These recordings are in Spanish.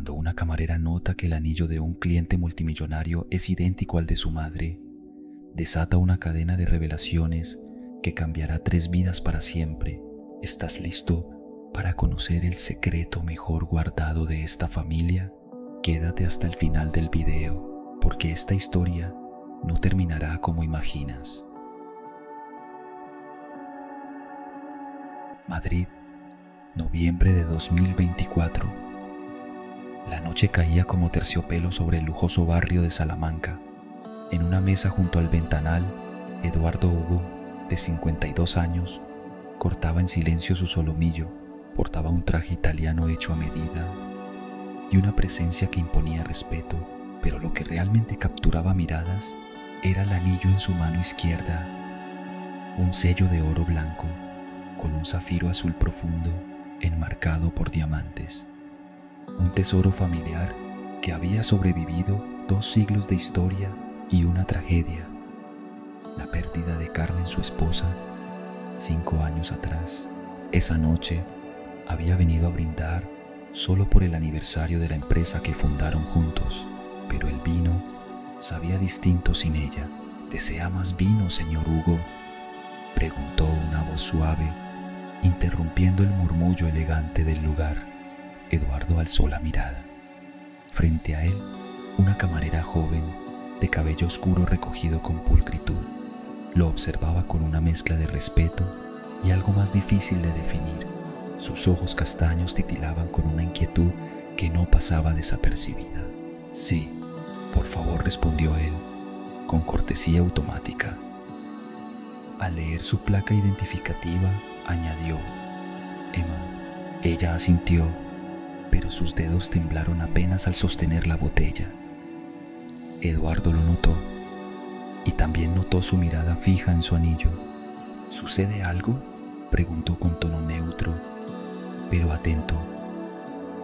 Cuando una camarera nota que el anillo de un cliente multimillonario es idéntico al de su madre, desata una cadena de revelaciones que cambiará 3 vidas para siempre. ¿Estás listo para conocer el secreto mejor guardado de esta familia? Quédate hasta el final del video, porque esta historia no terminará como imaginas. Madrid, noviembre de 2024. La noche caía como terciopelo sobre el lujoso barrio de Salamanca. En una mesa junto al ventanal, Eduardo Hugo, de 52 años, cortaba en silencio su solomillo. Portaba un traje italiano hecho a medida y una presencia que imponía respeto, pero lo que realmente capturaba miradas era el anillo en su mano izquierda, un sello de oro blanco con un zafiro azul profundo enmarcado por diamantes. Un tesoro familiar que había sobrevivido 2 siglos de historia y una tragedia, la pérdida de Carmen, su esposa, 5 años atrás. Esa noche había venido a brindar solo por el aniversario de la empresa que fundaron juntos, pero el vino sabía distinto sin ella. ¿Desea más vino, señor Hugo?, preguntó una voz suave, interrumpiendo el murmullo elegante del lugar. Eduardo alzó la mirada. Frente a él, una camarera joven, de cabello oscuro recogido con pulcritud, lo observaba con una mezcla de respeto y algo más difícil de definir. Sus ojos castaños titilaban con una inquietud que no pasaba desapercibida. Sí, por favor, respondió él, con cortesía automática. Al leer su placa identificativa, añadió: Emma. Ella asintió, pero sus dedos temblaron apenas al sostener la botella. Eduardo lo notó, y también notó su mirada fija en su anillo. ¿Sucede algo?, preguntó con tono neutro, pero atento.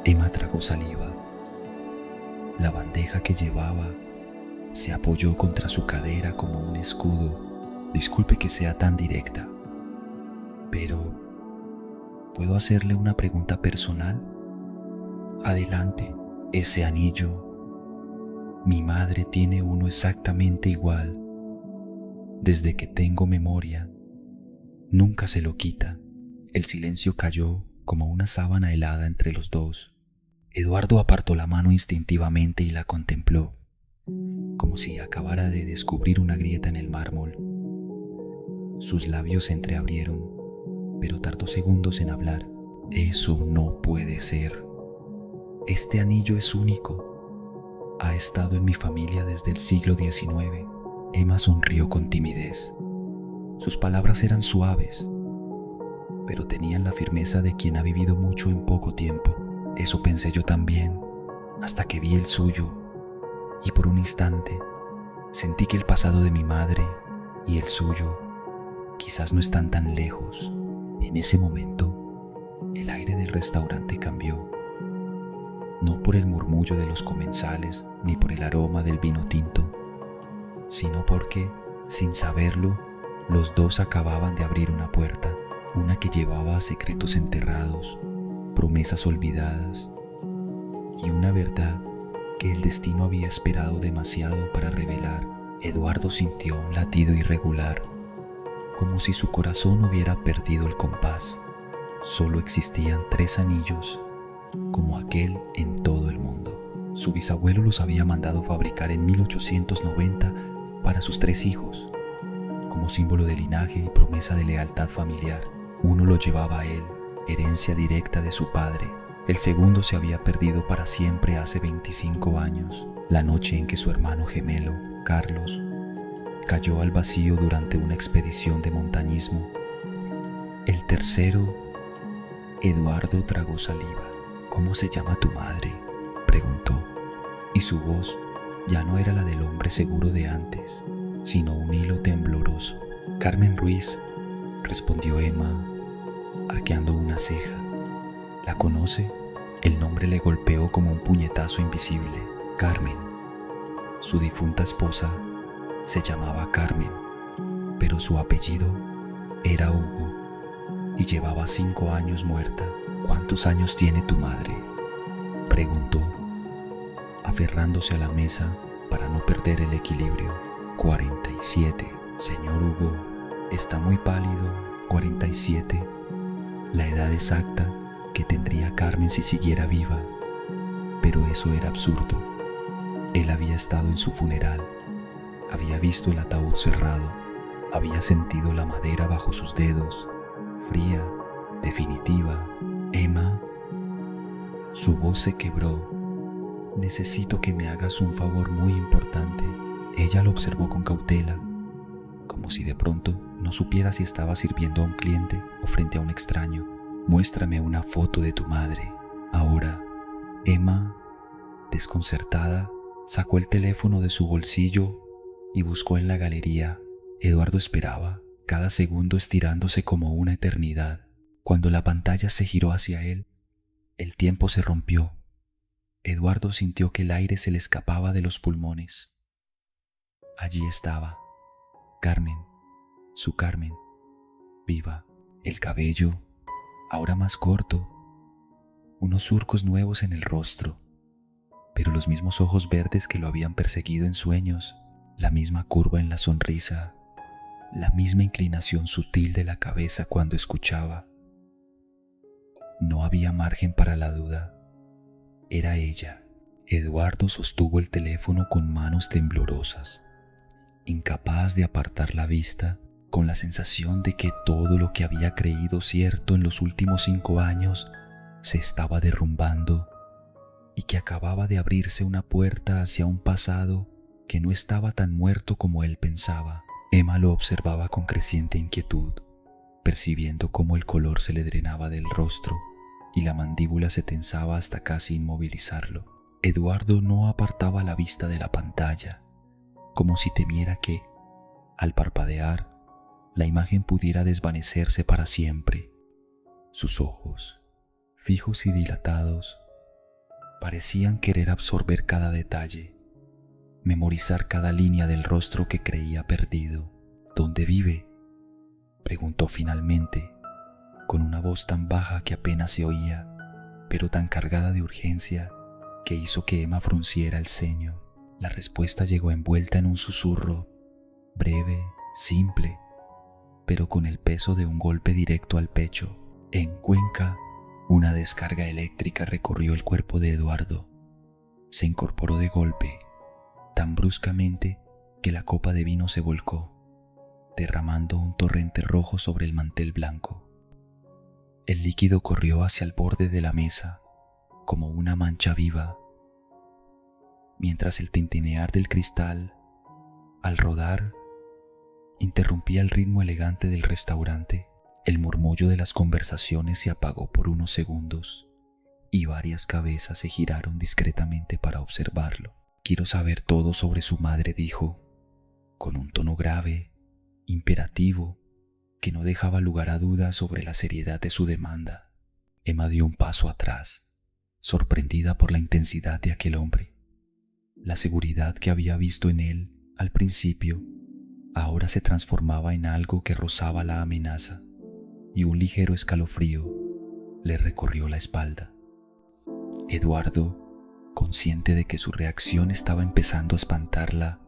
Emma tragó saliva. La bandeja que llevaba se apoyó contra su cadera como un escudo. Disculpe que sea tan directa, pero ¿puedo hacerle una pregunta personal? Adelante. Ese anillo, mi madre tiene uno exactamente igual. Desde que tengo memoria, nunca se lo quita. El silencio cayó como una sábana helada entre los dos. Eduardo apartó la mano instintivamente y la contempló, como si acabara de descubrir una grieta en el mármol. Sus labios se entreabrieron, pero tardó segundos en hablar. Eso no puede ser. Este anillo es único. Ha estado en mi familia desde el siglo XIX. Emma sonrió con timidez. Sus palabras eran suaves, pero tenían la firmeza de quien ha vivido mucho en poco tiempo. Eso pensé yo también, hasta que vi el suyo, y por un instante sentí que el pasado de mi madre y el suyo quizás no están tan lejos. En ese momento, el aire del restaurante cambió, no por el murmullo de los comensales ni por el aroma del vino tinto, sino porque, sin saberlo, los dos acababan de abrir una puerta, una que llevaba a secretos enterrados, promesas olvidadas y una verdad que el destino había esperado demasiado para revelar. Eduardo sintió un latido irregular, como si su corazón hubiera perdido el compás. Solo existían 3 anillos como aquel en todo el mundo. Su bisabuelo los había mandado fabricar en 1890 para sus 3 hijos, como símbolo de linaje y promesa de lealtad familiar. Uno lo llevaba a él, herencia directa de su padre. El segundo se había perdido para siempre hace 25 años, la noche en que su hermano gemelo, Carlos, cayó al vacío durante una expedición de montañismo. El tercero, Eduardo tragó saliva. ¿Cómo se llama tu madre?, preguntó, y su voz ya no era la del hombre seguro de antes, sino un hilo tembloroso. Carmen Ruiz, respondió Emma, arqueando una ceja. ¿La conoce? El nombre le golpeó como un puñetazo invisible. Carmen. Su difunta esposa se llamaba Carmen, pero su apellido era Hugo y llevaba 5 años muerta. ¿Cuántos años tiene tu madre?, preguntó, aferrándose a la mesa para no perder el equilibrio. 47. Señor Hugo, está muy pálido. 47. La edad exacta que tendría Carmen si siguiera viva. Pero eso era absurdo. Él había estado en su funeral, había visto el ataúd cerrado, había sentido la madera bajo sus dedos, fría, definitiva. Emma, su voz se quebró. Necesito que me hagas un favor muy importante. Ella lo observó con cautela, como si de pronto no supiera si estaba sirviendo a un cliente o frente a un extraño. Muéstrame una foto de tu madre, ahora. Emma, desconcertada, sacó el teléfono de su bolsillo y buscó en la galería. Eduardo esperaba, cada segundo estirándose como una eternidad. Cuando la pantalla se giró hacia él, el tiempo se rompió. Eduardo sintió que el aire se le escapaba de los pulmones. Allí estaba, Carmen, su Carmen, viva. El cabello, ahora más corto, unos surcos nuevos en el rostro, pero los mismos ojos verdes que lo habían perseguido en sueños, la misma curva en la sonrisa, la misma inclinación sutil de la cabeza cuando escuchaba. No había margen para la duda. Era ella. Eduardo sostuvo el teléfono con manos temblorosas, incapaz de apartar la vista, con la sensación de que todo lo que había creído cierto en los últimos 5 años se estaba derrumbando y que acababa de abrirse una puerta hacia un pasado que no estaba tan muerto como él pensaba. Emma lo observaba con creciente inquietud, percibiendo cómo el color se le drenaba del rostro y la mandíbula se tensaba hasta casi inmovilizarlo. Eduardo no apartaba la vista de la pantalla, como si temiera que, al parpadear, la imagen pudiera desvanecerse para siempre. Sus ojos, fijos y dilatados, parecían querer absorber cada detalle, memorizar cada línea del rostro que creía perdido. ¿Dónde vive?, preguntó finalmente, con una voz tan baja que apenas se oía, pero tan cargada de urgencia que hizo que Emma frunciera el ceño. La respuesta llegó envuelta en un susurro, breve, simple, pero con el peso de un golpe directo al pecho. En Cuenca, una descarga eléctrica recorrió el cuerpo de Eduardo. Se incorporó de golpe, tan bruscamente que la copa de vino se volcó, derramando un torrente rojo sobre el mantel blanco. El líquido corrió hacia el borde de la mesa, como una mancha viva, mientras el tintinear del cristal, al rodar, interrumpía el ritmo elegante del restaurante. El murmullo de las conversaciones se apagó por unos segundos y varias cabezas se giraron discretamente para observarlo. Quiero saber todo sobre su madre, dijo, con un tono grave, imperativo, que no dejaba lugar a dudas sobre la seriedad de su demanda. Emma dio un paso atrás, sorprendida por la intensidad de aquel hombre. La seguridad que había visto en él al principio ahora se transformaba en algo que rozaba la amenaza, y un ligero escalofrío le recorrió la espalda. Eduardo, consciente de que su reacción estaba empezando a espantarla,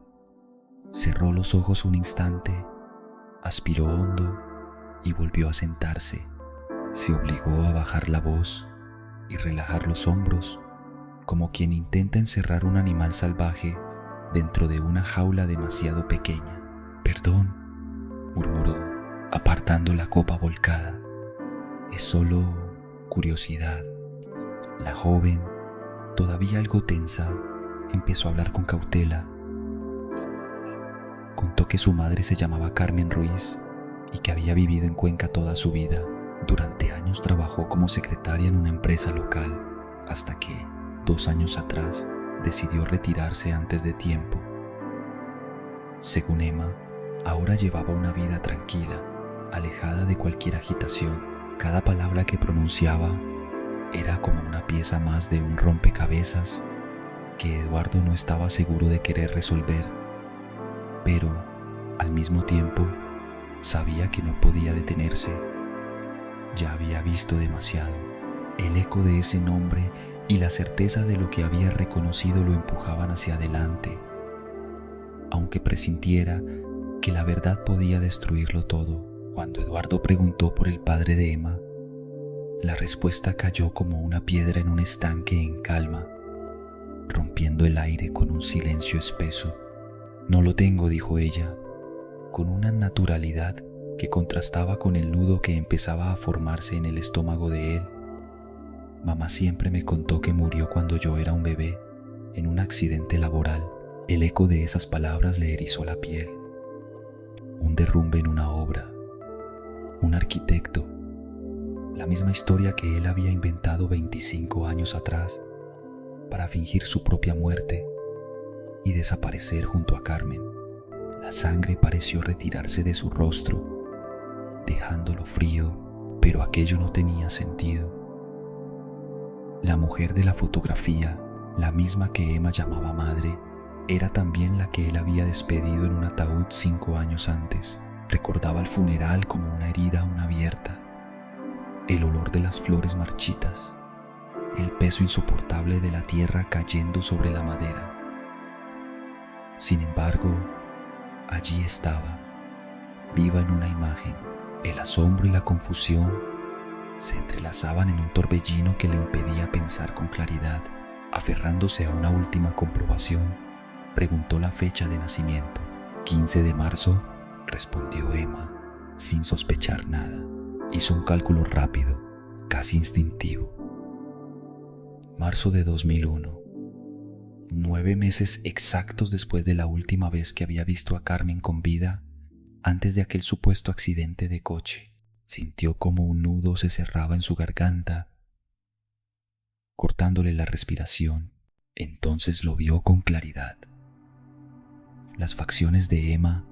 cerró los ojos un instante, aspiró hondo y volvió a sentarse. Se obligó a bajar la voz y relajar los hombros, como quien intenta encerrar un animal salvaje dentro de una jaula demasiado pequeña. «Perdón», murmuró, apartando la copa volcada. «Es solo curiosidad». La joven, todavía algo tensa, empezó a hablar con cautela. Contó que su madre se llamaba Carmen Ruiz y que había vivido en Cuenca toda su vida. Durante años trabajó como secretaria en una empresa local, hasta que, 2 años atrás, decidió retirarse antes de tiempo. Según Emma, ahora llevaba una vida tranquila, alejada de cualquier agitación. Cada palabra que pronunciaba era como una pieza más de un rompecabezas que Eduardo no estaba seguro de querer resolver, pero, al mismo tiempo, sabía que no podía detenerse. Ya había visto demasiado. El eco de ese nombre y la certeza de lo que había reconocido lo empujaban hacia adelante, aunque presintiera que la verdad podía destruirlo todo. Cuando Eduardo preguntó por el padre de Emma, la respuesta cayó como una piedra en un estanque en calma, rompiendo el aire con un silencio espeso. No lo tengo, dijo ella, con una naturalidad que contrastaba con el nudo que empezaba a formarse en el estómago de él. Mamá siempre me contó que murió cuando yo era un bebé, en un accidente laboral. El eco de esas palabras le erizó la piel. Un derrumbe en una obra. Un arquitecto. La misma historia que él había inventado 25 años atrás para fingir su propia muerte y desaparecer junto a Carmen. La sangre pareció retirarse de su rostro, dejándolo frío, pero aquello no tenía sentido. La mujer de la fotografía, la misma que Emma llamaba madre, era también la que él había despedido en un ataúd 5 años antes. Recordaba el funeral como una herida aún abierta, el olor de las flores marchitas, el peso insoportable de la tierra cayendo sobre la madera. Sin embargo, allí estaba, viva en una imagen. El asombro y la confusión se entrelazaban en un torbellino que le impedía pensar con claridad. Aferrándose a una última comprobación, preguntó la fecha de nacimiento. 15 de marzo, respondió Emma, sin sospechar nada. Hizo un cálculo rápido, casi instintivo. Marzo de 2001. 9 meses exactos después de la última vez que había visto a Carmen con vida, antes de aquel supuesto accidente de coche. Sintió como un nudo se cerraba en su garganta, cortándole la respiración. Entonces lo vio con claridad. Las facciones de Emma,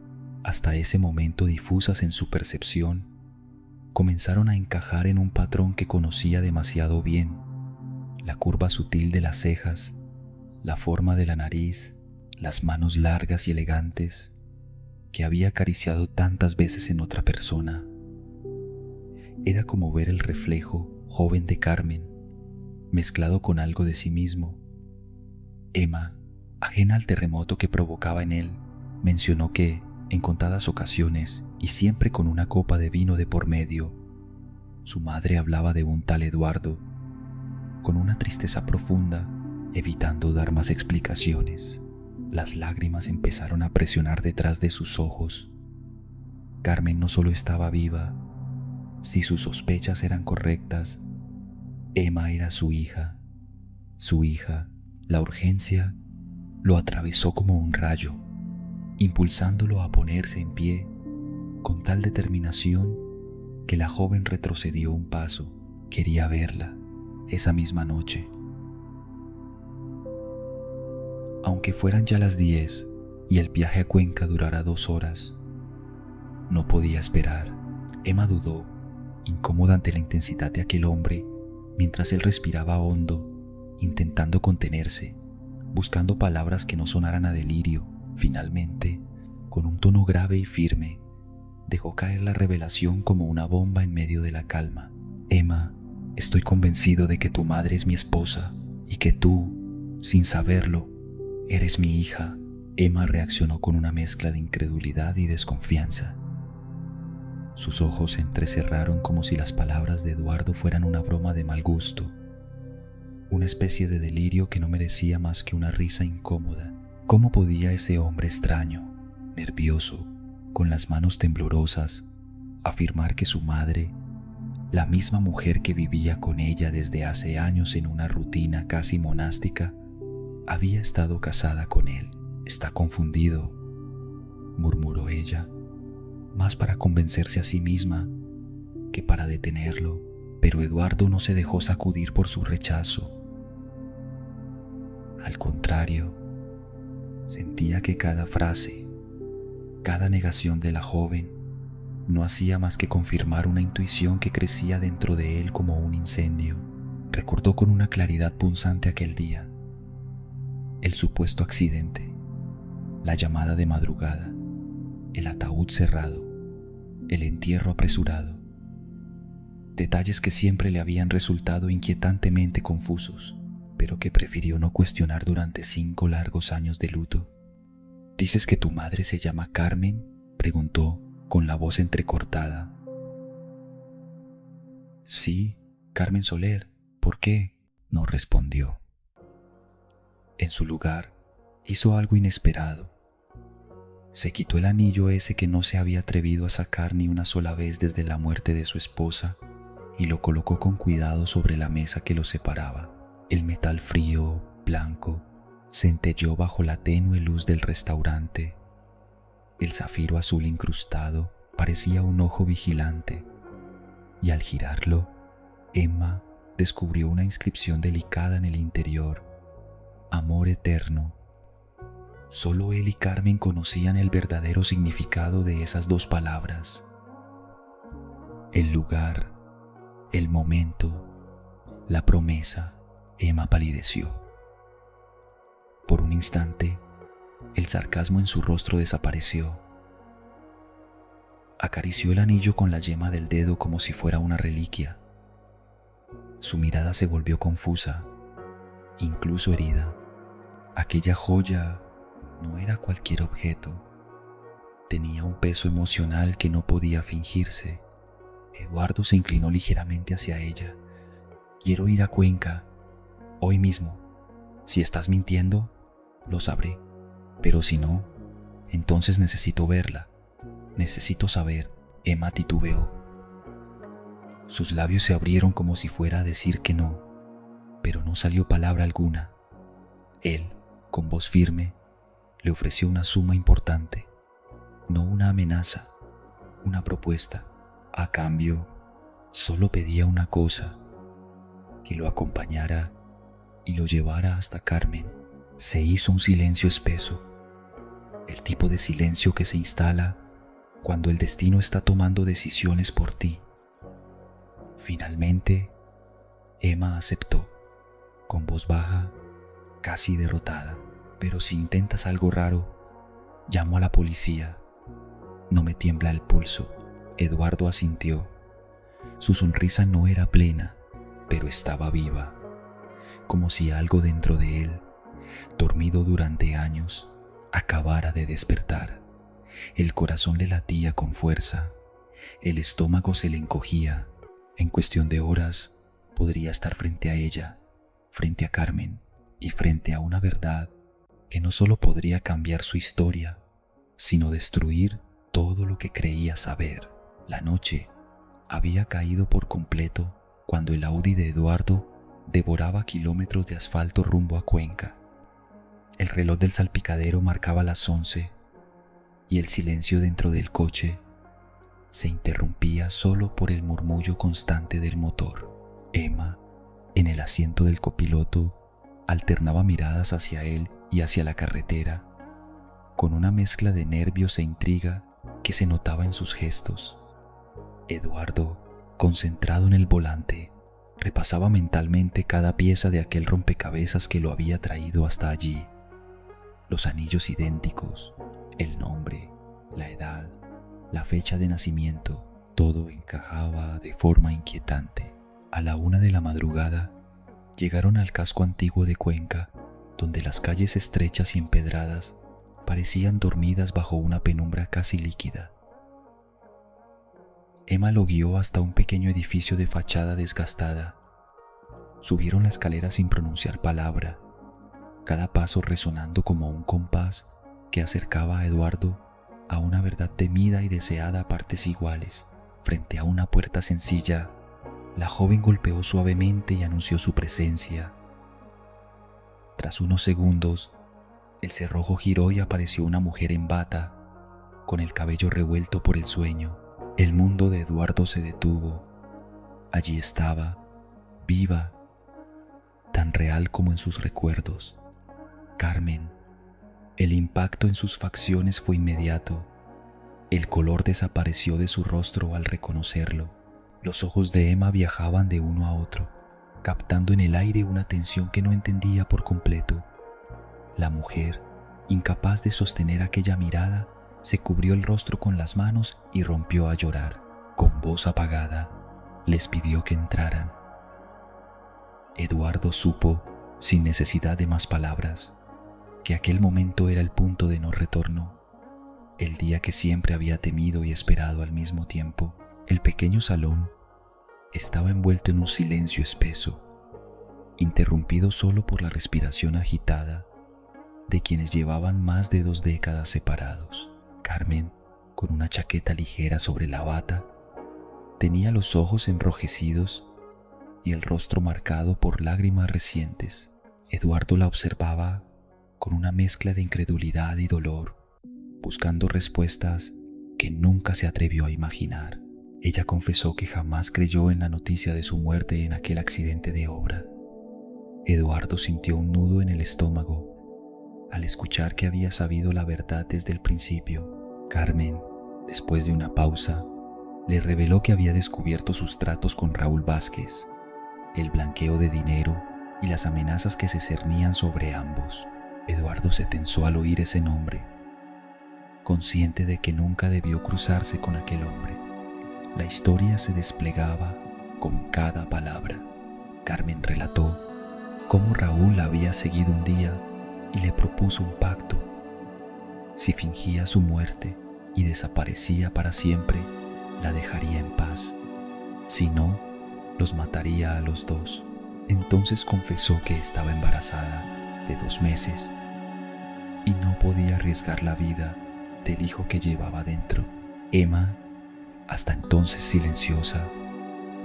hasta ese momento difusas en su percepción, comenzaron a encajar en un patrón que conocía demasiado bien. La curva sutil de las cejas, la forma de la nariz, las manos largas y elegantes que había acariciado tantas veces en otra persona. Era como ver el reflejo joven de Carmen, mezclado con algo de sí mismo. Emma, ajena al terremoto que provocaba en él, mencionó que, en contadas ocasiones, y siempre con una copa de vino de por medio, su madre hablaba de un tal Eduardo, con una tristeza profunda, evitando dar más explicaciones. Las lágrimas empezaron a presionar detrás de sus ojos. Carmen no solo estaba viva, si sus sospechas eran correctas, Emma era su hija. Su hija, la urgencia, lo atravesó como un rayo, impulsándolo a ponerse en pie con tal determinación que la joven retrocedió un paso. Quería verla esa misma noche. Aunque fueran ya las 10 y el viaje a Cuenca durara 2 horas, no podía esperar. Emma dudó, incómoda ante la intensidad de aquel hombre, mientras él respiraba hondo, intentando contenerse, buscando palabras que no sonaran a delirio. Finalmente, con un tono grave y firme, dejó caer la revelación como una bomba en medio de la calma. Emma, estoy convencido de que tu madre es mi esposa y que tú, sin saberlo, eres mi hija. Emma reaccionó con una mezcla de incredulidad y desconfianza. Sus ojos se entrecerraron como si las palabras de Eduardo fueran una broma de mal gusto, una especie de delirio que no merecía más que una risa incómoda. ¿Cómo podía ese hombre extraño, nervioso, con las manos temblorosas, afirmar que su madre, la misma mujer que vivía con ella desde hace años en una rutina casi monástica, había estado casada con él? Está confundido, murmuró ella, más para convencerse a sí misma que para detenerlo, pero Eduardo no se dejó sacudir por su rechazo. Al contrario, sentía que cada frase, cada negación de la joven, no hacía más que confirmar una intuición que crecía dentro de él como un incendio. Recordó con una claridad punzante aquel día, el supuesto accidente, la llamada de madrugada, el ataúd cerrado, el entierro apresurado, detalles que siempre le habían resultado inquietantemente confusos. pero que prefirió no cuestionar durante 5 largos años de luto. ¿Dices que tu madre se llama Carmen?, preguntó con la voz entrecortada. Sí, Carmen Soler. ¿Por qué?, no respondió. En su lugar, hizo algo inesperado. Se quitó el anillo ese que no se había atrevido a sacar ni una sola vez desde la muerte de su esposa y lo colocó con cuidado sobre la mesa que los separaba. El metal frío, blanco, centelleó bajo la tenue luz del restaurante. El zafiro azul incrustado parecía un ojo vigilante, y al girarlo, Emma descubrió una inscripción delicada en el interior: Amor eterno. Solo él y Carmen conocían el verdadero significado de esas 2 palabras. El lugar, el momento, la promesa. Emma palideció. Por un instante, el sarcasmo en su rostro desapareció. Acarició el anillo con la yema del dedo como si fuera una reliquia. Su mirada se volvió confusa, incluso herida. Aquella joya no era cualquier objeto. Tenía un peso emocional que no podía fingirse. Eduardo se inclinó ligeramente hacia ella. Quiero ir a Cuenca, hoy mismo. Si estás mintiendo, lo sabré. Pero si no, entonces necesito verla. Necesito saber. Emma titubeó. Sus labios se abrieron como si fuera a decir que no, pero no salió palabra alguna. Él, con voz firme, le ofreció una suma importante, no una amenaza, una propuesta. A cambio, solo pedía una cosa: que lo acompañara y lo llevara hasta Carmen. Se hizo un silencio espeso, el tipo de silencio que se instala cuando el destino está tomando decisiones por ti. Finalmente, Emma aceptó, con voz baja, casi derrotada. Pero si intentas algo raro, llamo a la policía. No me tiembla el pulso. Eduardo asintió. Su sonrisa no era plena, pero estaba viva, como si algo dentro de él, dormido durante años, acabara de despertar. El corazón le latía con fuerza, el estómago se le encogía. En cuestión de horas podría estar frente a ella, frente a Carmen y frente a una verdad que no solo podría cambiar su historia, sino destruir todo lo que creía saber. La noche había caído por completo cuando el Audi de Eduardo devoraba kilómetros de asfalto rumbo a Cuenca. El reloj del salpicadero marcaba las 11 y el silencio dentro del coche se interrumpía solo por el murmullo constante del motor. Emma, en el asiento del copiloto, alternaba miradas hacia él y hacia la carretera, con una mezcla de nervios e intriga que se notaba en sus gestos. Eduardo, concentrado en el volante, repasaba mentalmente cada pieza de aquel rompecabezas que lo había traído hasta allí. Los anillos idénticos, el nombre, la edad, la fecha de nacimiento, todo encajaba de forma inquietante. A la 1 de la madrugada, llegaron al casco antiguo de Cuenca, donde las calles estrechas y empedradas parecían dormidas bajo una penumbra casi líquida. Emma lo guió hasta un pequeño edificio de fachada desgastada. Subieron la escalera sin pronunciar palabra, cada paso resonando como un compás que acercaba a Eduardo a una verdad temida y deseada a partes iguales. Frente a una puerta sencilla, la joven golpeó suavemente y anunció su presencia. Tras unos segundos, el cerrojo giró y apareció una mujer en bata, con el cabello revuelto por el sueño. El mundo de Eduardo se detuvo. Allí estaba, viva, tan real como en sus recuerdos. Carmen. El impacto en sus facciones fue inmediato. El color desapareció de su rostro al reconocerlo. Los ojos de Emma viajaban de uno a otro, captando en el aire una tensión que no entendía por completo. La mujer, incapaz de sostener aquella mirada, se cubrió el rostro con las manos y rompió a llorar. Con voz apagada, les pidió que entraran. Eduardo supo, sin necesidad de más palabras, que aquel momento era el punto de no retorno, el día que siempre había temido y esperado al mismo tiempo. El pequeño salón estaba envuelto en un silencio espeso, interrumpido solo por la respiración agitada de quienes llevaban más de 2 décadas separados. Carmen, con una chaqueta ligera sobre la bata, tenía los ojos enrojecidos y el rostro marcado por lágrimas recientes. Eduardo la observaba con una mezcla de incredulidad y dolor, buscando respuestas que nunca se atrevió a imaginar. Ella confesó que jamás creyó en la noticia de su muerte en aquel accidente de obra. Eduardo sintió un nudo en el estómago al escuchar que había sabido la verdad desde el principio. Carmen, después de una pausa, le reveló que había descubierto sus tratos con Raúl Vázquez, el blanqueo de dinero y las amenazas que se cernían sobre ambos. Eduardo se tensó al oír ese nombre, consciente de que nunca debió cruzarse con aquel hombre. La historia se desplegaba con cada palabra. Carmen relató cómo Raúl la había seguido un día y le propuso un pacto. Si fingía su muerte y desaparecía para siempre, la dejaría en paz. Si no, los mataría a los dos. Entonces confesó que estaba embarazada de 2 meses y no podía arriesgar la vida del hijo que llevaba dentro. Emma, hasta entonces silenciosa,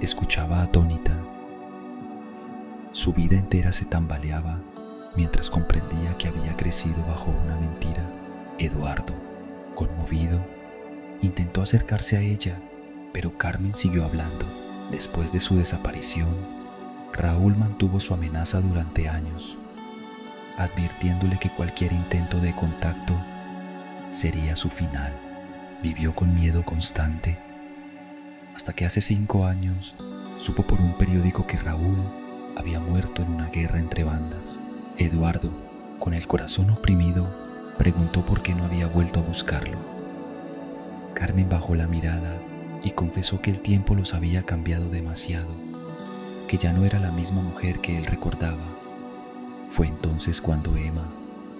escuchaba atónita. Su vida entera se tambaleaba mientras comprendía que había crecido bajo una mentira. Eduardo, conmovido, intentó acercarse a ella, pero Carmen siguió hablando. Después de su desaparición, Raúl mantuvo su amenaza durante años, advirtiéndole que cualquier intento de contacto sería su final. Vivió con miedo constante, hasta que hace 5 años supo por un periódico que Raúl había muerto en una guerra entre bandas. Eduardo, con el corazón oprimido, preguntó por qué no había vuelto a buscarlo. Carmen bajó la mirada y confesó que el tiempo los había cambiado demasiado, que ya no era la misma mujer que él recordaba. Fue entonces cuando Emma,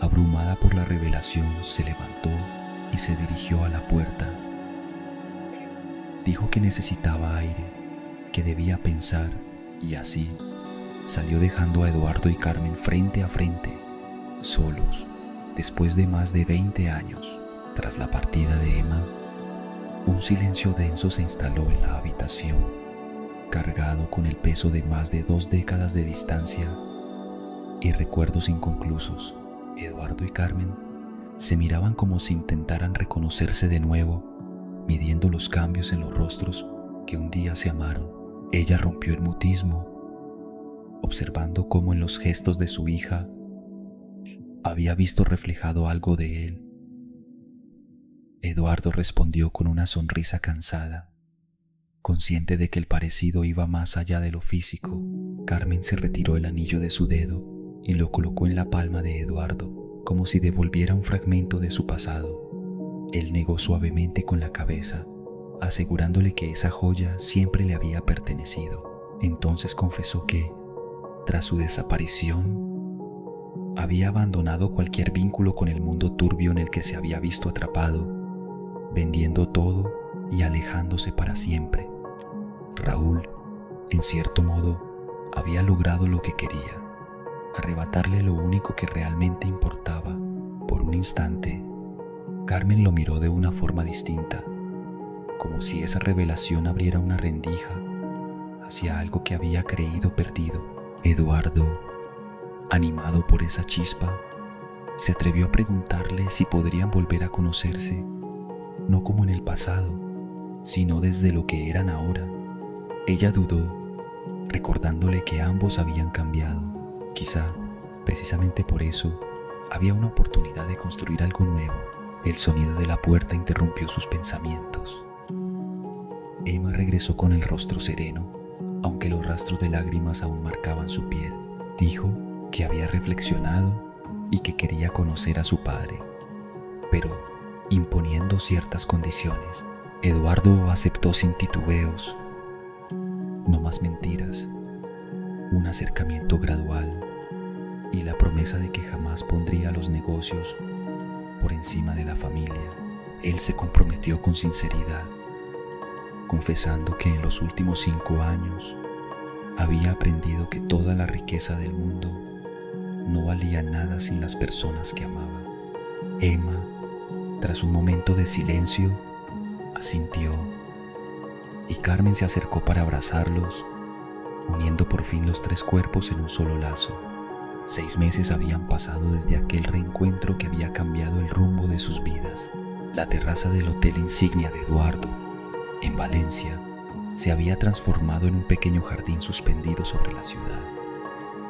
abrumada por la revelación, se levantó y se dirigió a la puerta. Dijo que necesitaba aire, que debía pensar, y así salió dejando a Eduardo y Carmen frente a frente, solos, después de más de 20 años. Tras la partida de Emma, un silencio denso se instaló en la habitación, cargado con el peso de más de 2 décadas de distancia y recuerdos inconclusos. Eduardo y Carmen se miraban como si intentaran reconocerse de nuevo, midiendo los cambios en los rostros que un día se amaron. Ella rompió el mutismo, observando cómo en los gestos de su hija había visto reflejado algo de él. Eduardo respondió con una sonrisa cansada, consciente de que el parecido iba más allá de lo físico. Carmen se retiró el anillo de su dedo y lo colocó en la palma de Eduardo, como si devolviera un fragmento de su pasado. Él negó suavemente con la cabeza, asegurándole que esa joya siempre le había pertenecido. Entonces confesó que, tras su desaparición, había abandonado cualquier vínculo con el mundo turbio en el que se había visto atrapado, vendiendo todo y alejándose para siempre. Raúl, en cierto modo, había logrado lo que quería, arrebatarle lo único que realmente importaba. Por un instante, Carmen lo miró de una forma distinta, como si esa revelación abriera una rendija hacia algo que había creído perdido. Eduardo, animado por esa chispa, se atrevió a preguntarle si podrían volver a conocerse, no como en el pasado, sino desde lo que eran ahora. Ella dudó, recordándole que ambos habían cambiado. Quizá, precisamente por eso, había una oportunidad de construir algo nuevo. El sonido de la puerta interrumpió sus pensamientos. Emma regresó con el rostro sereno, aunque los rastros de lágrimas aún marcaban su piel. Dijo que había reflexionado y que quería conocer a su padre, pero imponiendo ciertas condiciones. Eduardo aceptó sin titubeos. No más mentiras, un acercamiento gradual y la promesa de que jamás pondría los negocios por encima de la familia. Él se comprometió con sinceridad, confesando que en los últimos 5 años había aprendido que toda la riqueza del mundo no valía nada sin las personas que amaba. Emma, tras un momento de silencio, asintió, y Carmen se acercó para abrazarlos, uniendo por fin los 3 cuerpos en un solo lazo. 6 meses habían pasado desde aquel reencuentro que había cambiado el rumbo de sus vidas. La terraza del hotel insignia de Eduardo, en Valencia, se había transformado en un pequeño jardín suspendido sobre la ciudad,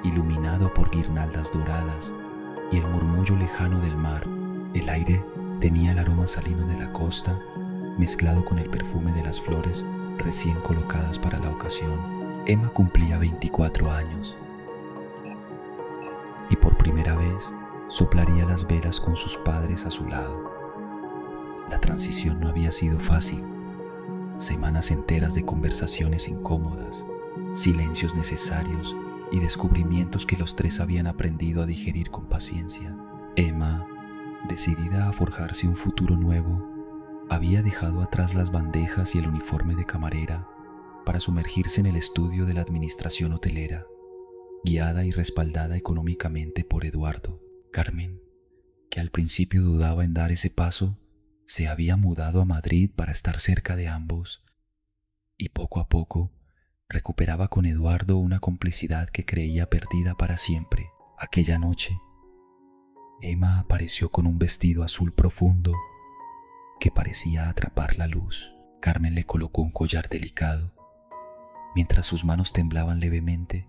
iluminado por guirnaldas doradas y el murmullo lejano del mar. El aire tenía el aroma salino de la costa, mezclado con el perfume de las flores recién colocadas para la ocasión. Emma cumplía 24 años y por primera vez soplaría las velas con sus padres a su lado. La transición no había sido fácil. Semanas enteras de conversaciones incómodas, silencios necesarios y descubrimientos que los 3 habían aprendido a digerir con paciencia. Emma, decidida a forjarse un futuro nuevo, había dejado atrás las bandejas y el uniforme de camarera para sumergirse en el estudio de la administración hotelera, guiada y respaldada económicamente por Eduardo. Carmen, que al principio dudaba en dar ese paso, se había mudado a Madrid para estar cerca de ambos, y poco a poco recuperaba con Eduardo una complicidad que creía perdida para siempre. Aquella noche, Emma apareció con un vestido azul profundo que parecía atrapar la luz. Carmen le colocó un collar delicado, mientras sus manos temblaban levemente,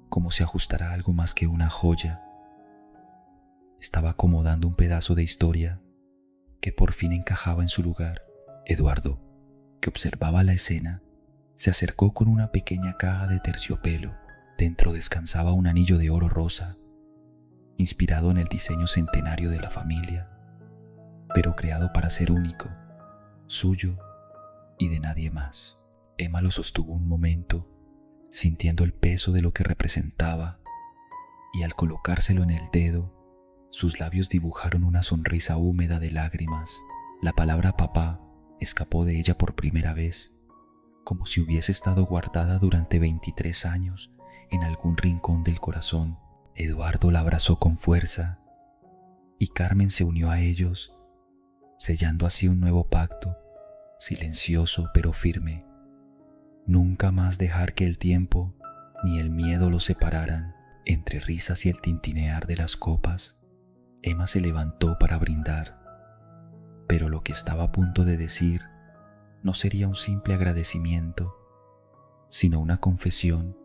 como si ajustara algo más que una joya. Estaba acomodando un pedazo de historia que por fin encajaba en su lugar. Eduardo, que observaba la escena, se acercó con una pequeña caja de terciopelo. Dentro descansaba un anillo de oro rosa, inspirado en el diseño centenario de la familia, pero creado para ser único, suyo y de nadie más. Emma lo sostuvo un momento, sintiendo el peso de lo que representaba, y al colocárselo en el dedo, sus labios dibujaron una sonrisa húmeda de lágrimas. La palabra papá escapó de ella por primera vez, como si hubiese estado guardada durante 23 años en algún rincón del corazón. Eduardo la abrazó con fuerza y Carmen se unió a ellos, sellando así un nuevo pacto, silencioso pero firme. Nunca más dejar que el tiempo ni el miedo los separaran. Entre risas y el tintinear de las copas, Emma se levantó para brindar, pero lo que estaba a punto de decir no sería un simple agradecimiento, sino una confesión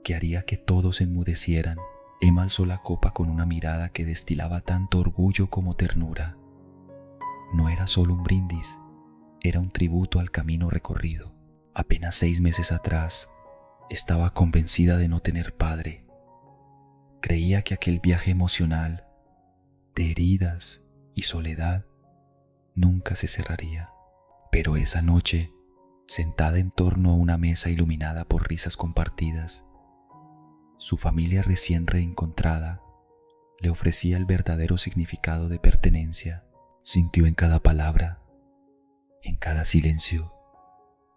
que haría que todos enmudecieran. Emma alzó la copa con una mirada que destilaba tanto orgullo como ternura. No era solo un brindis, era un tributo al camino recorrido. Apenas 6 meses atrás, estaba convencida de no tener padre. Creía que aquel viaje emocional, de heridas y soledad, nunca se cerraría. Pero esa noche, sentada en torno a una mesa iluminada por risas compartidas, su familia recién reencontrada le ofrecía el verdadero significado de pertenencia. Sintió en cada palabra, en cada silencio,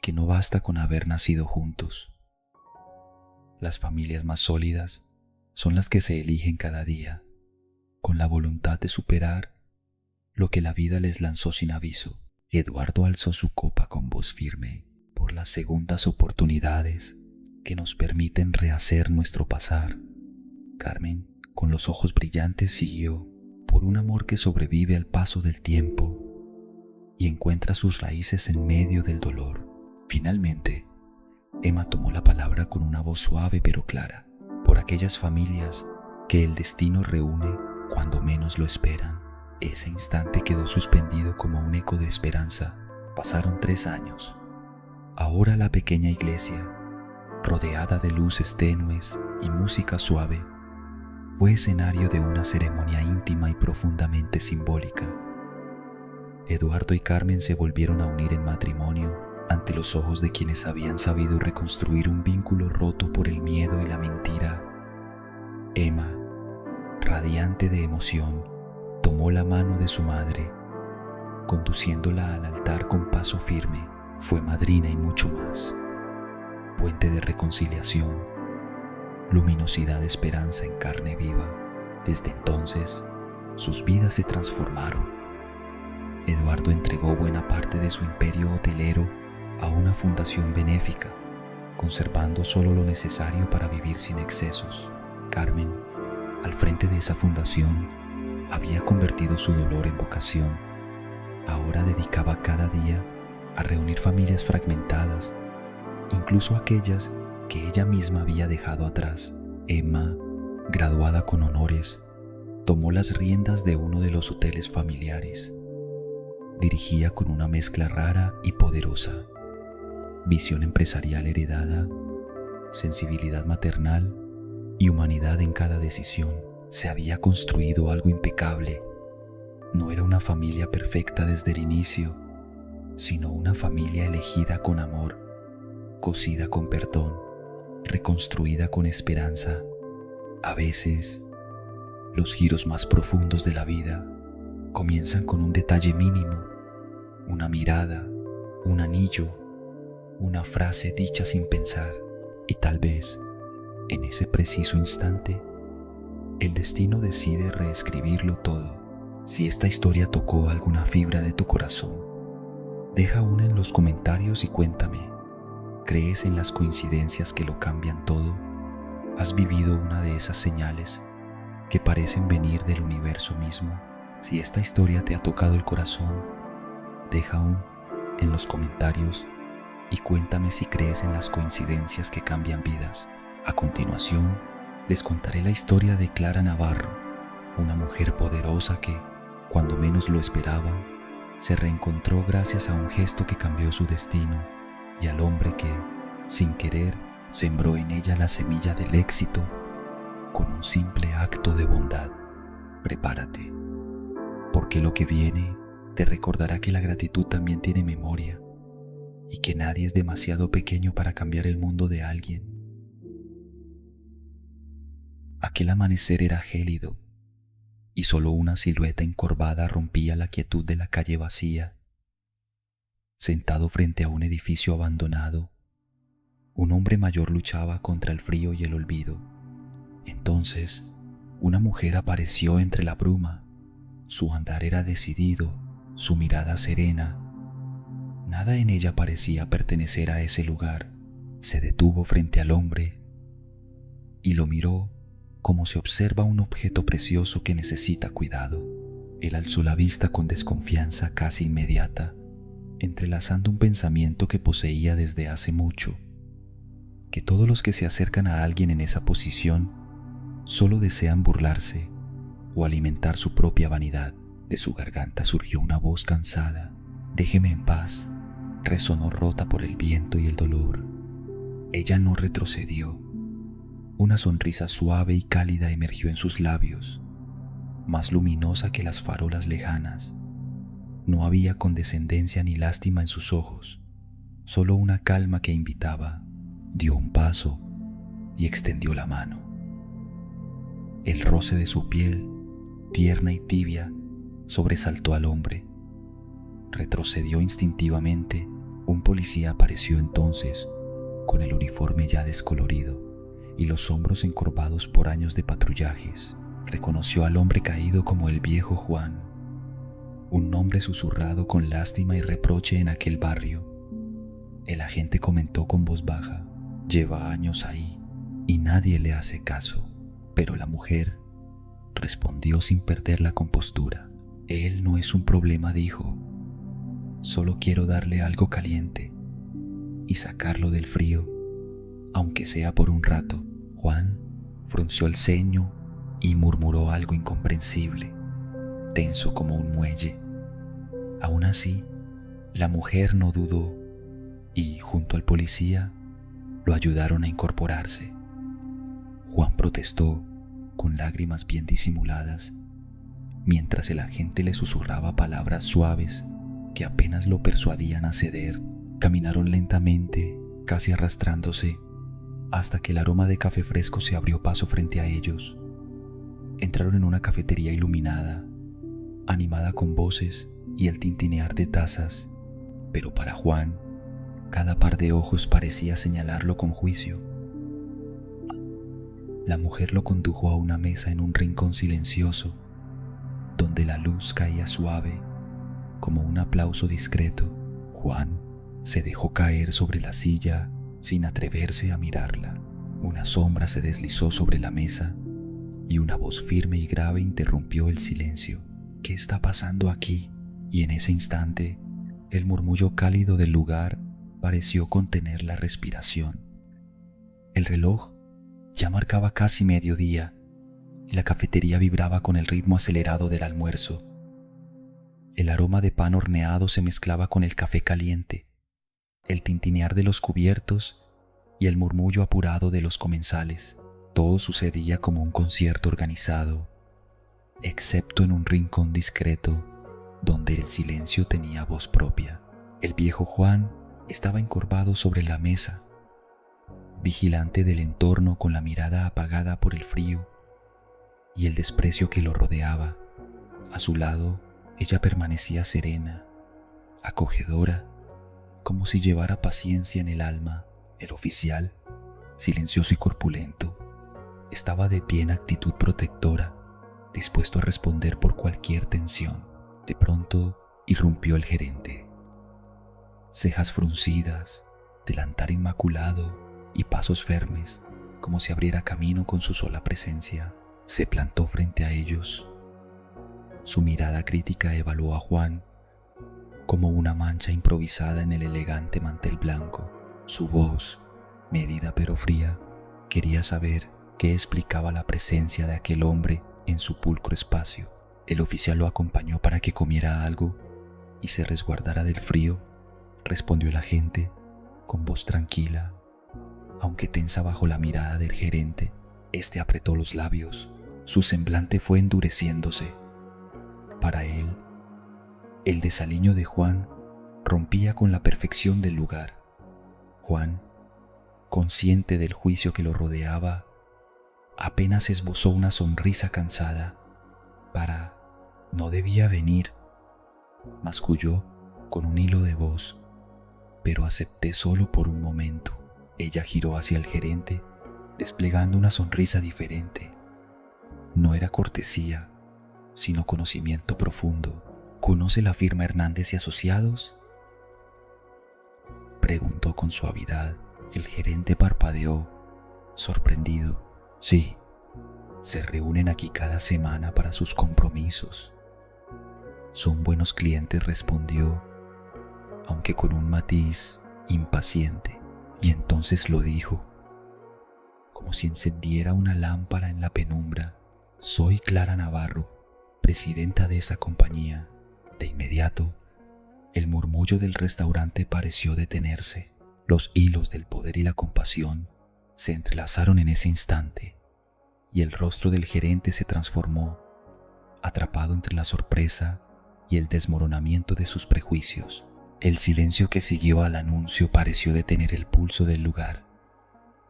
que no basta con haber nacido juntos. Las familias más sólidas son las que se eligen cada día, con la voluntad de superar lo que la vida les lanzó sin aviso. Eduardo alzó su copa con voz firme por las segundas oportunidades que nos permiten rehacer nuestro pasar. Carmen, con los ojos brillantes, siguió: por un amor que sobrevive al paso del tiempo y encuentra sus raíces en medio del dolor. Finalmente, Emma tomó la palabra con una voz suave pero clara: por aquellas familias que el destino reúne cuando menos lo esperan. Ese instante quedó suspendido como un eco de esperanza. Pasaron 3 años. Ahora la pequeña iglesia, rodeada de luces tenues y música suave, fue escenario de una ceremonia íntima y profundamente simbólica. Eduardo y Carmen se volvieron a unir en matrimonio ante los ojos de quienes habían sabido reconstruir un vínculo roto por el miedo y la mentira. Emma, radiante de emoción, tomó la mano de su madre, conduciéndola al altar con paso firme. Fue madrina y mucho más. Puente de reconciliación, luminosidad de esperanza en carne viva. Desde entonces, sus vidas se transformaron. Eduardo entregó buena parte de su imperio hotelero a una fundación benéfica, conservando solo lo necesario para vivir sin excesos. Carmen, al frente de esa fundación, había convertido su dolor en vocación. Ahora dedicaba cada día a reunir familias fragmentadas, incluso aquellas que ella misma había dejado atrás. Emma, graduada con honores, tomó las riendas de uno de los hoteles familiares. Dirigía con una mezcla rara y poderosa: visión empresarial heredada, sensibilidad maternal y humanidad en cada decisión. Se había construido algo impecable. No era una familia perfecta desde el inicio, sino una familia elegida con amor, cosida con perdón, reconstruida con esperanza. A veces, los giros más profundos de la vida comienzan con un detalle mínimo, una mirada, un anillo, una frase dicha sin pensar, y tal vez, en ese preciso instante, el destino decide reescribirlo todo. Si esta historia tocó alguna fibra de tu corazón, deja una en los comentarios y cuéntame. ¿Crees en las coincidencias que lo cambian todo? ¿Has vivido una de esas señales que parecen venir del universo mismo? Si esta historia te ha tocado el corazón, deja un en los comentarios y cuéntame si crees en las coincidencias que cambian vidas. A continuación, les contaré la historia de Clara Navarro, una mujer poderosa que, cuando menos lo esperaba, se reencontró gracias a un gesto que cambió su destino y al hombre que, sin querer, sembró en ella la semilla del éxito con un simple acto de bondad. Prepárate, porque lo que viene te recordará que la gratitud también tiene memoria y que nadie es demasiado pequeño para cambiar el mundo de alguien. Aquel amanecer era gélido y solo una silueta encorvada rompía la quietud de la calle vacía. Sentado frente a un edificio abandonado, un hombre mayor luchaba contra el frío y el olvido. Entonces, una mujer apareció entre la bruma. Su andar era decidido, su mirada serena. Nada en ella parecía pertenecer a ese lugar. Se detuvo frente al hombre y lo miró como se observa un objeto precioso que necesita cuidado. Él alzó la vista con desconfianza casi inmediata, entrelazando un pensamiento que poseía desde hace mucho: que todos los que se acercan a alguien en esa posición solo desean burlarse o alimentar su propia vanidad. De su garganta surgió una voz cansada: «Déjeme en paz», resonó rota por el viento y el dolor. Ella no retrocedió. Una sonrisa suave y cálida emergió en sus labios, más luminosa que las farolas lejanas. No había condescendencia ni lástima en sus ojos, solo una calma que invitaba. Dio un paso y extendió la mano. El roce de su piel, tierna y tibia, sobresaltó al hombre. Retrocedió instintivamente. Un policía apareció entonces, con el uniforme ya descolorido y los hombros encorvados por años de patrullajes. Reconoció al hombre caído como el viejo Juan, un nombre susurrado con lástima y reproche en aquel barrio. El agente comentó con voz baja: «Lleva años ahí y nadie le hace caso». Pero la mujer respondió sin perder la compostura: «Él no es un problema», dijo. «Solo quiero darle algo caliente y sacarlo del frío, aunque sea por un rato». Juan frunció el ceño y murmuró algo incomprensible, tenso como un muelle. Aún así, la mujer no dudó y, junto al policía, lo ayudaron a incorporarse. Juan protestó con lágrimas bien disimuladas, mientras el agente le susurraba palabras suaves que apenas lo persuadían a ceder. Caminaron lentamente, casi arrastrándose, hasta que el aroma de café fresco se abrió paso frente a ellos. Entraron en una cafetería iluminada, animada con voces y el tintinear de tazas, pero para Juan, cada par de ojos parecía señalarlo con juicio. La mujer lo condujo a una mesa en un rincón silencioso, donde la luz caía suave, como un aplauso discreto. Juan se dejó caer sobre la silla sin atreverse a mirarla. Una sombra se deslizó sobre la mesa y una voz firme y grave interrumpió el silencio. ¿Qué está pasando aquí? Y en ese instante, el murmullo cálido del lugar pareció contener la respiración. El reloj ya marcaba casi mediodía y la cafetería vibraba con el ritmo acelerado del almuerzo. El aroma de pan horneado se mezclaba con el café caliente, el tintinear de los cubiertos y el murmullo apurado de los comensales. Todo sucedía como un concierto organizado, excepto en un rincón discreto donde el silencio tenía voz propia. El viejo Juan estaba encorvado sobre la mesa, vigilante del entorno con la mirada apagada por el frío y el desprecio que lo rodeaba. A su lado, ella permanecía serena, acogedora, como si llevara paciencia en el alma. El oficial, silencioso y corpulento, estaba de pie en actitud protectora, dispuesto a responder por cualquier tensión. De pronto irrumpió el gerente. Cejas fruncidas, delantal inmaculado y pasos firmes, como si abriera camino con su sola presencia, se plantó frente a ellos. Su mirada crítica evaluó a Juan como una mancha improvisada en el elegante mantel blanco. Su voz, medida pero fría, quería saber qué explicaba la presencia de aquel hombre en su pulcro espacio. El oficial lo acompañó para que comiera algo y se resguardara del frío, respondió el agente con voz tranquila, aunque tensa bajo la mirada del gerente. Este apretó los labios, su semblante fue endureciéndose. Para él, el desaliño de Juan rompía con la perfección del lugar. Juan, consciente del juicio que lo rodeaba, apenas esbozó una sonrisa cansada. No debía venir, masculló con un hilo de voz, pero acepté solo por un momento. Ella giró hacia el gerente, desplegando una sonrisa diferente. No era cortesía, sino conocimiento profundo. ¿Conoce la firma Hernández y Asociados?, preguntó con suavidad. El gerente parpadeó, sorprendido. Sí, se reúnen aquí cada semana para sus compromisos. Son buenos clientes, respondió, aunque con un matiz impaciente. Y entonces lo dijo, como si encendiera una lámpara en la penumbra. Soy Clara Navarro, presidenta de esa compañía. De inmediato, el murmullo del restaurante pareció detenerse. Los hilos del poder y la compasión se entrelazaron en ese instante, y el rostro del gerente se transformó, atrapado entre la sorpresa y el desmoronamiento de sus prejuicios. El silencio que siguió al anuncio pareció detener el pulso del lugar.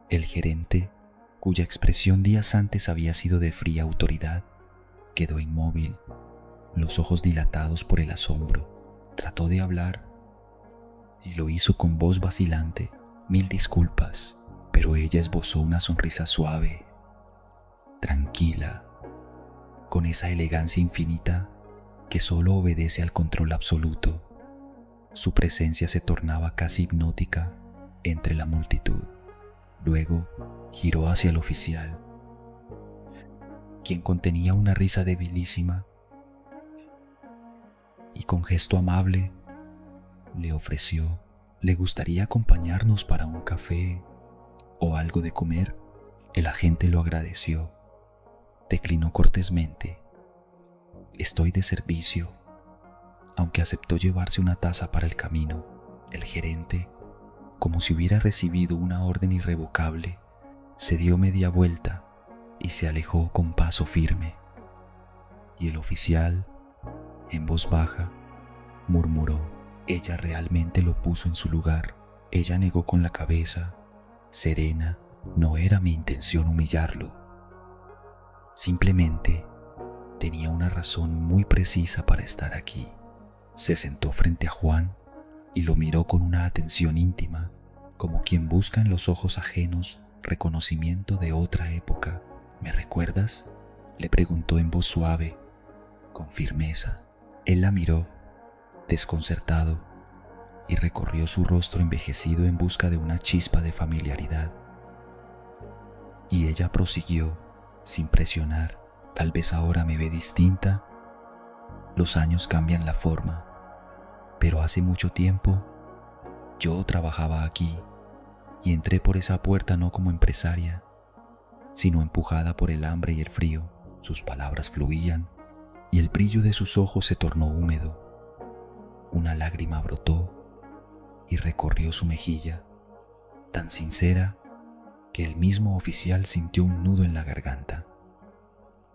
El gerente, cuya expresión días antes había sido de fría autoridad, quedó inmóvil, los ojos dilatados por el asombro. Trató de hablar y lo hizo con voz vacilante. Mil disculpas, pero ella esbozó una sonrisa suave, tranquila, con esa elegancia infinita que solo obedece al control absoluto. Su presencia se tornaba casi hipnótica entre la multitud. Luego giró hacia el oficial, quien contenía una risa debilísima, y con gesto amable le ofreció: ¿le gustaría acompañarnos para un café o algo de comer? El agente lo agradeció. Declinó cortésmente. Estoy de servicio, aunque aceptó llevarse una taza para el camino. El gerente, como si hubiera recibido una orden irrevocable, se dio media vuelta y se alejó con paso firme. Y el oficial, en voz baja, murmuró: ella realmente lo puso en su lugar. Ella negó con la cabeza, serena. No era mi intención humillarlo. Simplemente tenía una razón muy precisa para estar aquí. Se sentó frente a Juan y lo miró con una atención íntima, como quien busca en los ojos ajenos reconocimiento de otra época. ¿Me recuerdas?, le preguntó en voz suave, con firmeza. Él la miró, desconcertado, y recorrió su rostro envejecido en busca de una chispa de familiaridad. Y ella prosiguió, sin presionar: tal vez ahora me ve distinta. Los años cambian la forma, pero hace mucho tiempo yo trabajaba aquí y entré por esa puerta no como empresaria, sino empujada por el hambre y el frío. Sus palabras fluían y el brillo de sus ojos se tornó húmedo. Una lágrima brotó y recorrió su mejilla, tan sincera que el mismo oficial sintió un nudo en la garganta.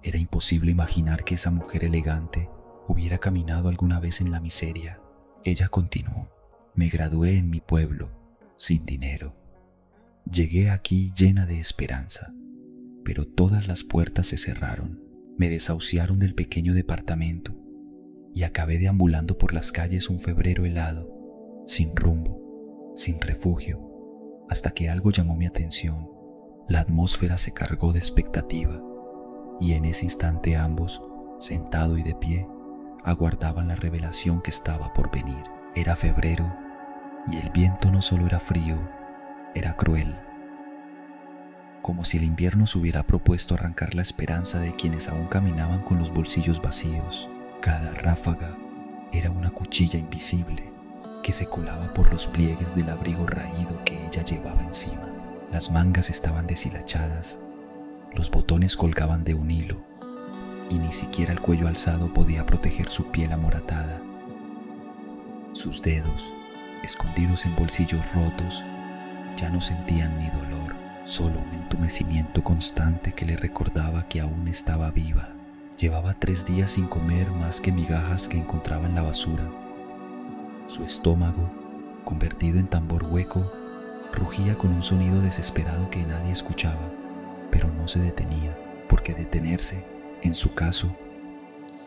Era imposible imaginar que esa mujer elegante hubiera caminado alguna vez en la miseria. Ella continuó: me gradué en mi pueblo, sin dinero. Llegué aquí llena de esperanza, pero todas las puertas se cerraron. Me desahuciaron del pequeño departamento y acabé deambulando por las calles un febrero helado, sin rumbo, sin refugio, hasta que algo llamó mi atención. La atmósfera se cargó de expectativa y en ese instante ambos, sentado y de pie, aguardaban la revelación que estaba por venir. Era febrero y el viento no solo era frío, era cruel. Como si el invierno se hubiera propuesto arrancar la esperanza de quienes aún caminaban con los bolsillos vacíos. Cada ráfaga era una cuchilla invisible que se colaba por los pliegues del abrigo raído que ella llevaba encima. Las mangas estaban deshilachadas, los botones colgaban de un hilo, y ni siquiera el cuello alzado podía proteger su piel amoratada. Sus dedos, escondidos en bolsillos rotos, ya no sentían ni dolor, solo un entumecimiento constante que le recordaba que aún estaba viva. Llevaba 3 días sin comer más que migajas que encontraba en la basura. Su estómago, convertido en tambor hueco, rugía con un sonido desesperado que nadie escuchaba, pero no se detenía, porque detenerse, en su caso,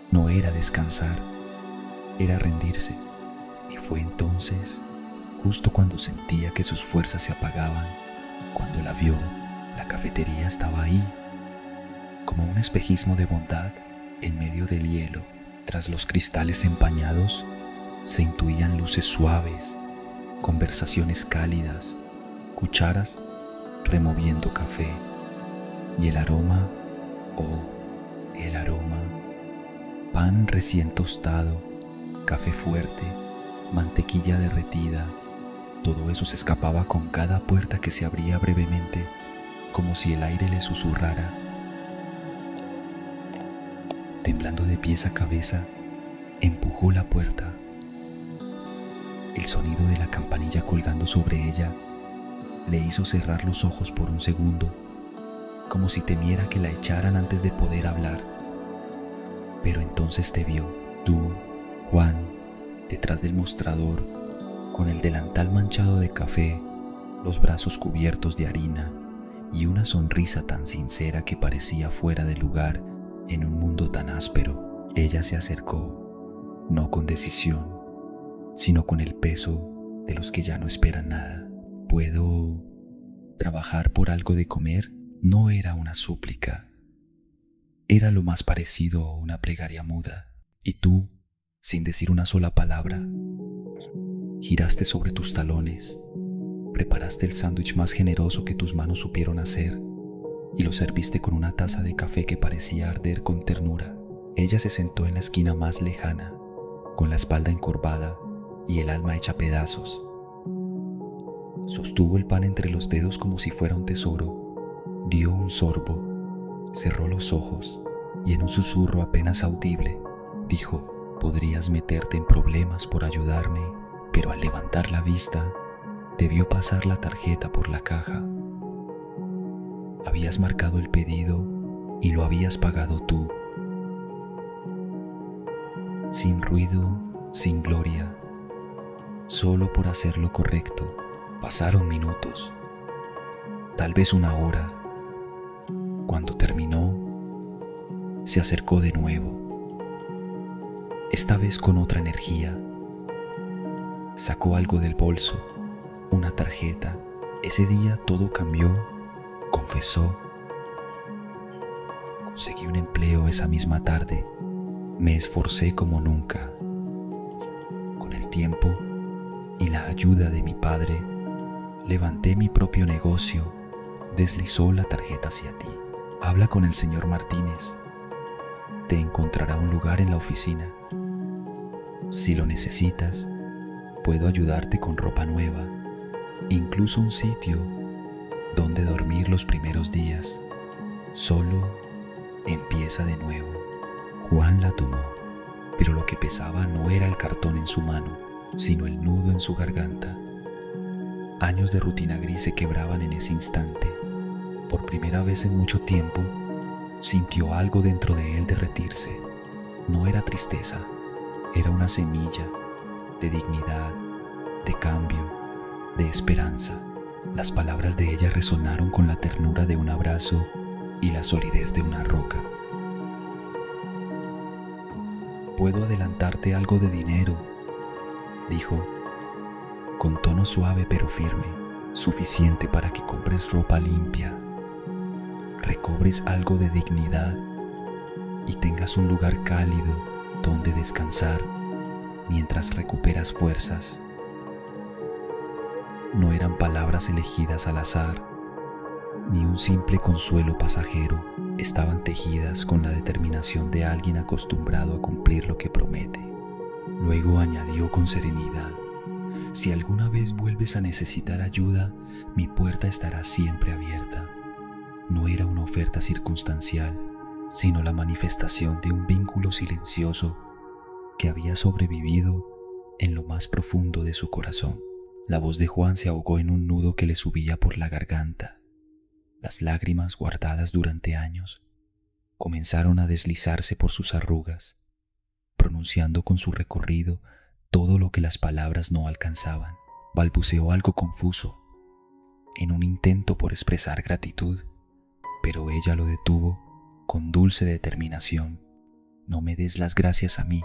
no era descansar, era rendirse. Y fue entonces, justo cuando sentía que sus fuerzas se apagaban, cuando la vio. La cafetería estaba ahí, como un espejismo de bondad en medio del hielo. Tras los cristales empañados se intuían luces suaves, conversaciones cálidas, cucharas removiendo café, y el aroma, oh, el aroma: pan recién tostado, café fuerte, mantequilla derretida. Todo eso se escapaba con cada puerta que se abría brevemente, como si el aire le susurrara. Temblando de pies a cabeza, empujó la puerta. El sonido de la campanilla colgando sobre ella le hizo cerrar los ojos por un segundo, como si temiera que la echaran antes de poder hablar. Pero entonces te vio, tú, Juan, detrás del mostrador, con el delantal manchado de café, los brazos cubiertos de harina y una sonrisa tan sincera que parecía fuera de lugar en un mundo tan áspero. Ella se acercó, no con decisión, sino con el peso de los que ya no esperan nada. ¿Puedo trabajar por algo de comer? No era una súplica, era lo más parecido a una plegaria muda. Y tú, sin decir una sola palabra, giraste sobre tus talones, preparaste el sándwich más generoso que tus manos supieron hacer y lo serviste con una taza de café que parecía arder con ternura. Ella se sentó en la esquina más lejana, con la espalda encorvada y el alma hecha pedazos. Sostuvo el pan entre los dedos como si fuera un tesoro, dio un sorbo, cerró los ojos y en un susurro apenas audible dijo: podrías meterte en problemas por ayudarme. Pero al levantar la vista, debió pasar la tarjeta por la caja. Habías marcado el pedido y lo habías pagado tú. Sin ruido, sin gloria, solo por hacer lo correcto. Pasaron minutos, tal vez una hora. Cuando terminó, se acercó de nuevo, esta vez con otra energía. Sacó algo del bolso, una tarjeta. Ese día todo cambió, confesó. Conseguí un empleo esa misma tarde. Me esforcé como nunca. Con el tiempo y la ayuda de mi padre, levanté mi propio negocio. Deslizó la tarjeta hacia ti. Habla con el señor Martínez. Te encontrará un lugar en la oficina. Si lo necesitas, puedo ayudarte con ropa nueva, incluso un sitio donde dormir los primeros días. Solo empieza de nuevo. Juan la tomó, pero lo que pesaba no era el cartón en su mano, sino el nudo en su garganta. Años de rutina gris se quebraban en ese instante. Por primera vez en mucho tiempo, sintió algo dentro de él derretirse. No era tristeza, era una semilla de dignidad, de cambio, de esperanza. Las palabras de ella resonaron con la ternura de un abrazo y la solidez de una roca. Puedo adelantarte algo de dinero, dijo, con tono suave pero firme, suficiente para que compres ropa limpia, recobres algo de dignidad y tengas un lugar cálido donde descansar mientras recuperas fuerzas. No eran palabras elegidas al azar, ni un simple consuelo pasajero. Estaban tejidas con la determinación de alguien acostumbrado a cumplir lo que promete. Luego añadió con serenidad: si alguna vez vuelves a necesitar ayuda, mi puerta estará siempre abierta. No era una oferta circunstancial, sino la manifestación de un vínculo silencioso que había sobrevivido en lo más profundo de su corazón. La voz de Juan se ahogó en un nudo que le subía por la garganta. Las lágrimas guardadas durante años comenzaron a deslizarse por sus arrugas, pronunciando con su recorrido todo lo que las palabras no alcanzaban. Balbuceó algo confuso, en un intento por expresar gratitud, pero ella lo detuvo con dulce determinación. No me des las gracias a mí.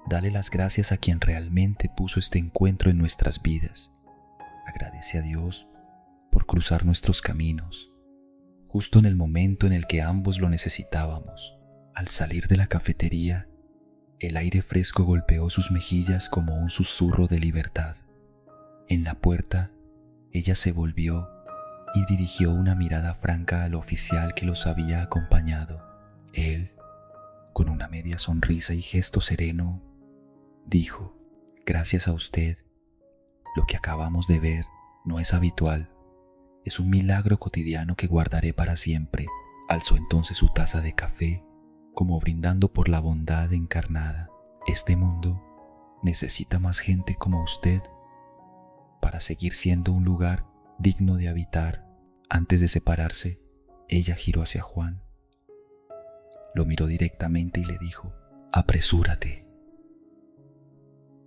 Dale las gracias a quien realmente puso este encuentro en nuestras vidas. Agradece a Dios por cruzar nuestros caminos, justo en el momento en el que ambos lo necesitábamos. Al salir de la cafetería, el aire fresco golpeó sus mejillas como un susurro de libertad. En la puerta, ella se volvió y dirigió una mirada franca al oficial que los había acompañado. Él, con una media sonrisa y gesto sereno, dijo: gracias a usted. Lo que acabamos de ver no es habitual. Es un milagro cotidiano que guardaré para siempre. Alzó entonces su taza de café, como brindando por la bondad encarnada. Este mundo necesita más gente como usted para seguir siendo un lugar digno de habitar. Antes de separarse, ella giró hacia Juan. Lo miró directamente y le dijo: apresúrate.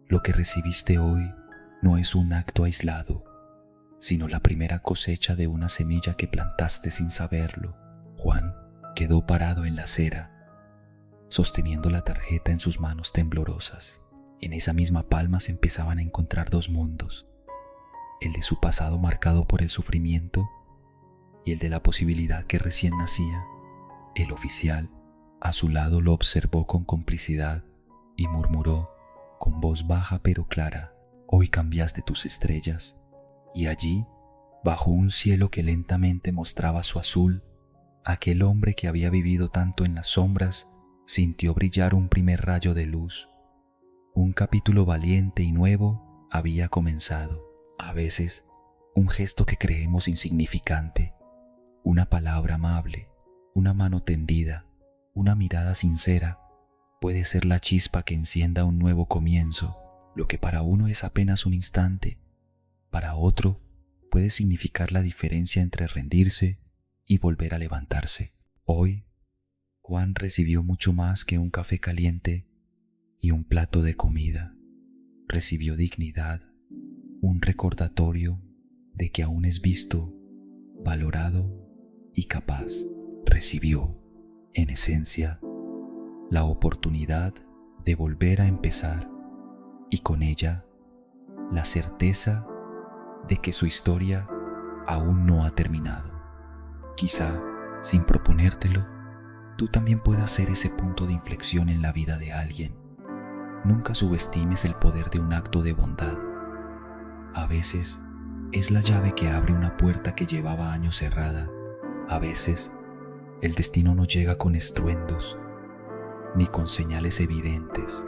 Lo que recibiste hoy no es un acto aislado, sino la primera cosecha de una semilla que plantaste sin saberlo. Juan quedó parado en la acera, sosteniendo la tarjeta en sus manos temblorosas. En esa misma palma se empezaban a encontrar dos mundos: el de su pasado marcado por el sufrimiento y el de la posibilidad que recién nacía. El oficial, a su lado, lo observó con complicidad y murmuró con voz baja pero clara: hoy cambiaste tus estrellas. Y allí, bajo un cielo que lentamente mostraba su azul, aquel hombre que había vivido tanto en las sombras sintió brillar un primer rayo de luz. Un capítulo valiente y nuevo había comenzado. A veces, un gesto que creemos insignificante, una palabra amable, una mano tendida, una mirada sincera, puede ser la chispa que encienda un nuevo comienzo. Lo que para uno es apenas un instante, para otro puede significar la diferencia entre rendirse y volver a levantarse. Hoy, Juan recibió mucho más que un café caliente y un plato de comida. Recibió dignidad, un recordatorio de que aún es visto, valorado y capaz. Recibió En esencia, la oportunidad de volver a empezar y con ella la certeza de que su historia aún no ha terminado. Quizá, sin proponértelo, tú también puedas ser ese punto de inflexión en la vida de alguien. Nunca subestimes el poder de un acto de bondad. A veces es la llave que abre una puerta que llevaba años cerrada. A veces el destino no llega con estruendos ni con señales evidentes.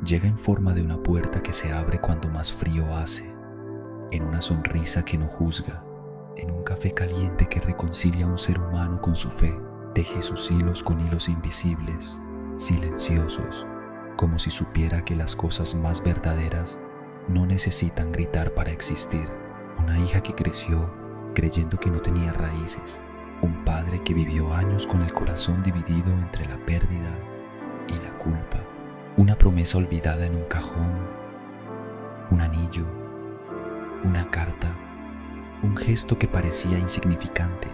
Llega en forma de una puerta que se abre cuando más frío hace, en una sonrisa que no juzga, en un café caliente que reconcilia a un ser humano con su fe. Teje sus hilos con hilos invisibles, silenciosos, como si supiera que las cosas más verdaderas no necesitan gritar para existir. Una hija que creció creyendo que no tenía raíces. Un padre que vivió años con el corazón dividido entre la pérdida y la culpa. Una promesa olvidada en un cajón, un anillo, una carta, un gesto que parecía insignificante,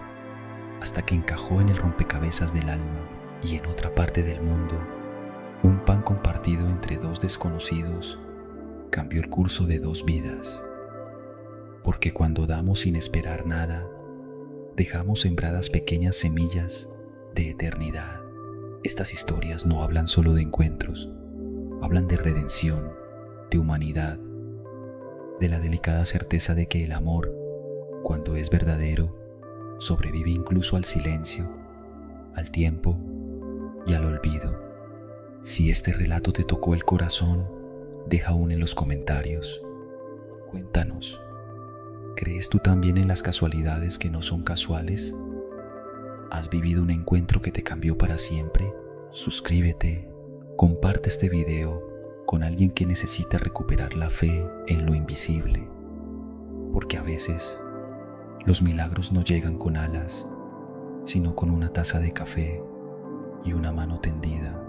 hasta que encajó en el rompecabezas del alma. Y en otra parte del mundo, un pan compartido entre dos desconocidos cambió el curso de dos vidas. Porque cuando damos sin esperar nada, dejamos sembradas pequeñas semillas de eternidad. Estas historias no hablan solo de encuentros, hablan de redención, de humanidad, de la delicada certeza de que el amor, cuando es verdadero, sobrevive incluso al silencio, al tiempo y al olvido. Si este relato te tocó el corazón, deja uno en los comentarios. Cuéntanos, ¿crees tú también en las casualidades que no son casuales? ¿Has vivido un encuentro que te cambió para siempre? Suscríbete, comparte este video con alguien que necesita recuperar la fe en lo invisible, porque a veces los milagros no llegan con alas, sino con una taza de café y una mano tendida.